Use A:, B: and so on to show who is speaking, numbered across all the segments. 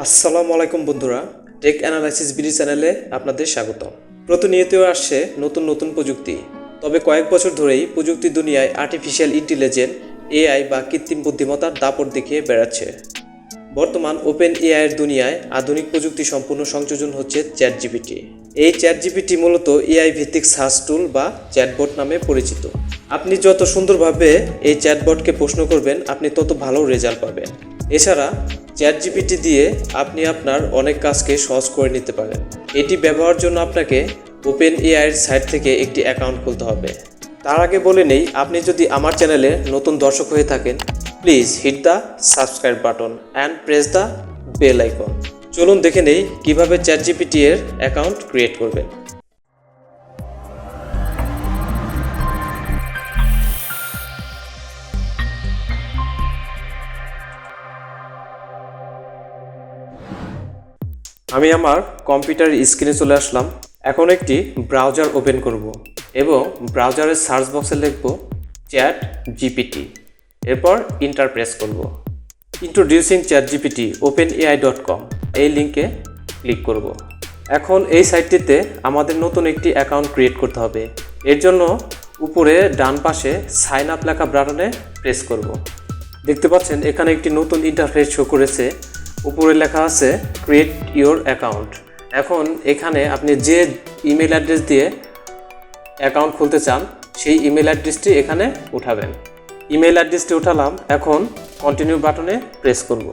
A: আসসালামু আলাইকুম বন্ধুরা, টেক অ্যানালাইসিস বিডি চ্যানেলে আপনাদের স্বাগত। প্রতিনিয়ত আসছে নতুন নতুন প্রযুক্তি। তবে কয়েক বছর ধরেই প্রযুক্তি দুনিয়ায় আর্টিফিশিয়াল ইন্টেলিজেন্স এআই বা কৃত্রিম বুদ্ধিমত্তার দাপট দেখিয়ে বেড়াচ্ছে। বর্তমান ওপেন এআইয়ের দুনিয়ায় আধুনিক প্রযুক্তি সম্পূর্ণ সংযোজন হচ্ছে চ্যাট জিপিটি। এই চ্যাট জিপিটি মূলত এআই ভিত্তিক সার্চ টুল বা চ্যাটবট নামে পরিচিত। আপনি যত সুন্দরভাবে এই চ্যাটবটকে প্রশ্ন করবেন, আপনি তত ভালো রেজাল্ট পাবেন। এছাড়া চ্যাট জিপিটি দিয়ে আপনি আপনার অনেক কাজকে সহজ করে নিতে পারেন। এটি ব্যবহারের জন্য আপনাকে ওপেন এআইয়ের সাইট থেকে একটি অ্যাকাউন্ট খুলতে হবে। তার আগে বলে নেই, আপনি যদি আমার চ্যানেলে নতুন দর্শক হয়ে থাকেন, please hit the subscribe button and press the bell icon. চলুন দেখে নেই কীভাবে চ্যাট জিপিটি এর অ্যাকাউন্ট ক্রিয়েট করবেন। আমি আমার কম্পিউটারের স্ক্রিনে চলে আসলাম। এখন একটি ব্রাউজার ওপেন করব এবং ব্রাউজারের সার্চ বক্সে লিখব চ্যাট জিপিটি, এরপর ইন্টার প্রেস করব। ইন্ট্রোডিউসিং চ্যাট জিপিটি OpenAI.com এই লিঙ্কে ক্লিক করব। এখন এই সাইটটিতে আমাদের নতুন একটি অ্যাকাউন্ট ক্রিয়েট করতে হবে। এর জন্য উপরে ডান পাশে সাইন আপ লেখা বাটনে প্রেস করব। দেখতে পাচ্ছেন এখানে একটি নতুন ইন্টারফেস শো করেছে। উপরে লেখা আছে ক্রিয়েট ইওর অ্যাকাউন্ট। এখন এখানে আপনি যে ইমেল অ্যাড্রেস দিয়ে অ্যাকাউন্ট খুলতে চান সেই ইমেল অ্যাড্রেসটি এখানে উঠাবেন। ইমেল অ্যাড্রেসটি উঠালাম। এখন কন্টিনিউ বাটনে প্রেস করব।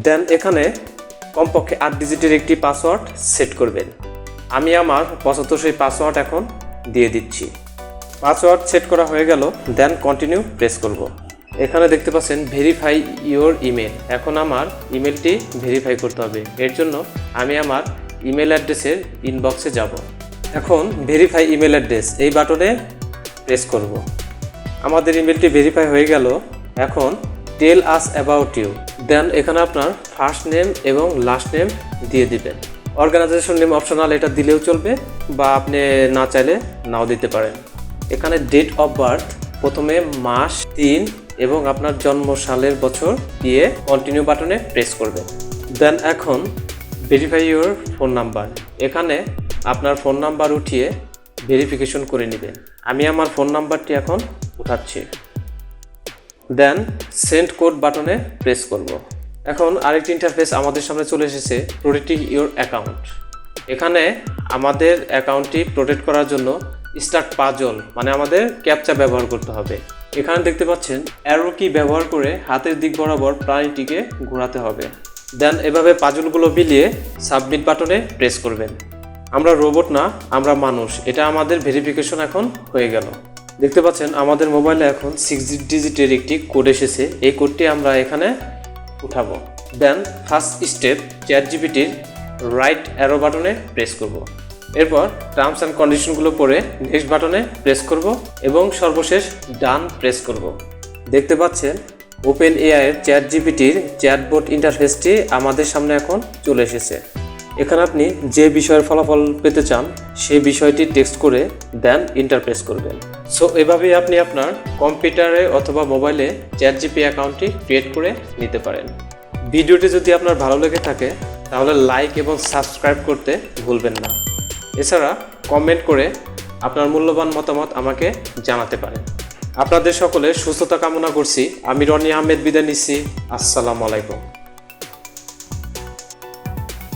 A: দেন এখানে কমপক্ষে 8 ডিজিটের একটি পাসওয়ার্ড সেট করবেন। আমি আমার পছন্দ সেই পাসওয়ার্ড এখন দিয়ে দিচ্ছি। পাসওয়ার্ড সেট করা হয়ে গেল। দেন কন্টিনিউ প্রেস করব। এখানে দেখতে পাচ্ছেন ভেরিফাই ইওর ইমেল। এখন আমার ইমেলটি ভেরিফাই করতে হবে। এর জন্য আমি আমার ইমেল অ্যাড্রেসের ইনবক্সে যাব। এখন ভেরিফাই ইমেল অ্যাড্রেস এই বাটনে প্রেস করব। আমাদের ইমেলটি ভেরিফাই হয়ে গেল। এখন টেল আস অ্যাবাউট ইউ। দেন এখানে আপনার ফার্স্ট নেম এবং লাস্ট নেম দিয়ে দিবেন। অর্গানাইজেশন নেম অপশনাল, এটা দিলেও চলবে বা আপনি না চাইলে নাও দিতে পারেন। এখানে ডেট অফ বার্থ প্রথমে মাস, দিন এবং আপনার জন্ম সালের বছর দিয়ে কন্টিনিউ বাটনে প্রেস করবেন। দেন এখন ভেরিফাই ইউর ফোন নাম্বার। এখানে আপনার ফোন নাম্বার উঠিয়ে ভেরিফিকেশন করে নেবেন। আমি আমার ফোন নাম্বারটি এখন উঠাচ্ছি। দেন সেন্ড কোড বাটনে প্রেস করব। এখন আরেকটি ইন্টারফেস আমাদের সামনে চলে এসেছে, প্রোটেক্টিং ইউর অ্যাকাউন্ট। এখানে আমাদের অ্যাকাউন্টটি প্রোটেক্ট করার জন্য স্টার্ট পাজল মানে আমাদের ক্যাপচা ব্যবহার করতে হবে। এখানে দেখতে পাচ্ছেন অ্যারো কি ব্যবহার করে হাতের দিক বরাবর প্রাণীটিকে ঘোরাতে হবে। দেন এভাবে পাজলগুলো মিলিয়ে সাবমিট বাটনে প্রেস করবেন। আমরা রোবট না, আমরা মানুষ। এটা আমাদের ভেরিফিকেশন এখন হয়ে গেল। দেখতে পাচ্ছেন আমাদের মোবাইলে এখন 6 ডিজিটের একটি কোড এসেছে। এই কোডটি আমরা এখানে উঠাবো। দেন ফার্স্ট স্টেপ চ্যাট জিপিটির রাইট অ্যারো বাটনে প্রেস করব। এরপর টার্মস অ্যান্ড কন্ডিশনগুলো পড়ে নেক্সট বাটনে প্রেস করব এবং সর্বশেষ ডান প্রেস করব। দেখতে পাচ্ছেন ওপেন এআইয়ের চ্যাট জিপিটির চ্যাটবট ইন্টারফেসটি আমাদের সামনে এখন চলে এসেছে। এখানে আপনি যে বিষয়ের ফলাফল পেতে চান সেই বিষয়টি টেক্সট করে দেন ইন্টার প্রেস করবেন। সো এভাবেই আপনি আপনার কম্পিউটারে অথবা মোবাইলে চ্যাট জিপি অ্যাকাউন্টটি ক্রিয়েট করে নিতে পারেন। ভিডিওটি যদি আপনার ভালো লেগে থাকে তাহলে লাইক এবং সাবস্ক্রাইব করতে ভুলবেন না। এছাড়া কমেন্ট করে আপনার মূল্যবান মতামত আমাকে জানাতে পারেন। আপনাদের সকলের সুস্থতা কামনা করছি। আমি রনি আহমেদ বিদায় নিচ্ছি। আসসালামু আলাইকুম।